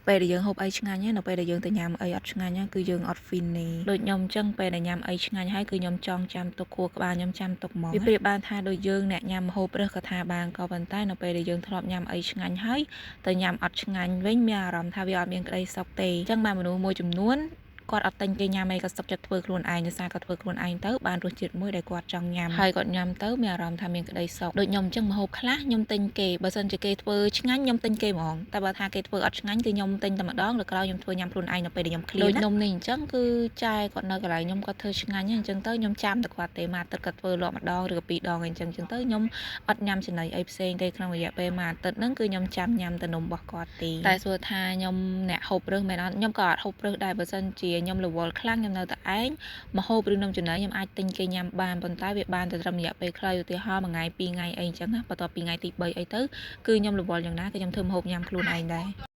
ពេលដែលយើងហូបអីឆ្ងាញ់ណានៅពេលដែលយើងទៅញ៉ាំអីអត់ឆ្ងាញ់គឺយើងអត់ fin ទេដូចខ្ញុំអញ្ចឹងពេលដែលញ៉ាំអីឆ្ងាញ់ហើយគឺខ្ញុំចង់ចាំទុកខួរក្បាលខ្ញុំចាំទុកហ្មងវាប្រៀបបានថាដូចយើងអ្នកញ៉ាំម្ហូបរើសក៏ថាបានក៏ប៉ុន្តែនៅពេលដែលយើងធ្លាប់ញ៉ាំអីឆ្ងាញ់ហើយទៅញ៉ាំអត់ឆ្ងាញ់វិញមានអារម្មណ៍ថាវាអត់មានក្តីសុខទេអញ្ចឹងបានមនុស្សមួយចំនួនគាត់អត់ទិញគេញ៉ាំអីគាត់សុខចិត្តធ្វើខ្លួនឯងដោយសារគាត់ធ្វើខ្លួនឯងទៅបានរសជាតិមួយដែលគាត់ចង់ញ៉ាំហើយគាត់ញ៉ាំទៅមានអារម្មណ៍ថាមានក្តីសុខដូចខ្ញុំអញ្ចឹងម្ហូបខ្លះខ្ញុំទិញគេបើសិនជាគេធ្វើឆ្ងាញ់ខ្ញុំទិញគេហ្មងតែបើថាគេធ្វើអត់ឆ្ងាញ់គឺខ្ញុំទិញតែម្ដងលើក្រោយខ្ញុំធ្វើញ៉ាំខ្លួនឯងនៅពេលដែលខ្ញុំឃ្លានដូចនំនេះអញ្ចឹងគឺចាយគាត់នៅកន្លែងខ្ញុំគាត់ធ្វើឆ្ងាញ់អញ្ចឹងទៅខ្ញុំចាំតែគាត់ទេមួយអាទិត្យគាត់ធ្វើលក់ម្ដងឬក៏ពីរដងអីអញ្ចឹងទៅខ្ញុំអត់ញ៉ាំចំណីអីផ្សេងទេក្នុងរយៈពេលមួយអាទិត្យហ្នឹងគឺខ្ញុំចាំញ៉ាំតែនំរបស់គាត់ទេតែសួរថាខ្ញុំអ្នកហូបរើសមែនអត់ខ្ញុំក៏អត់ហូបរើសដែរបើសិនជាខ្ញុំរវល់ខ្លាំងខ្ញុំនៅតែឯងម្ហូបឬនំចំណីខ្ញុំអាចទិញគេញ៉ាំបានប៉ុន្តែវាបានតែត្រឹមរយៈពេលខ្លីឧទាហរណ៍មួយថ្ងៃពីរថ្ងៃអីអញ្ចឹងណាបន្ទាប់ពីថ្ងៃទី3អីទៅគឺខ្ញុំរវល់យ៉ាងណាគឺខ្ញុំធ្វើម្ហូបញ៉ាំខ្លួនឯងដែរ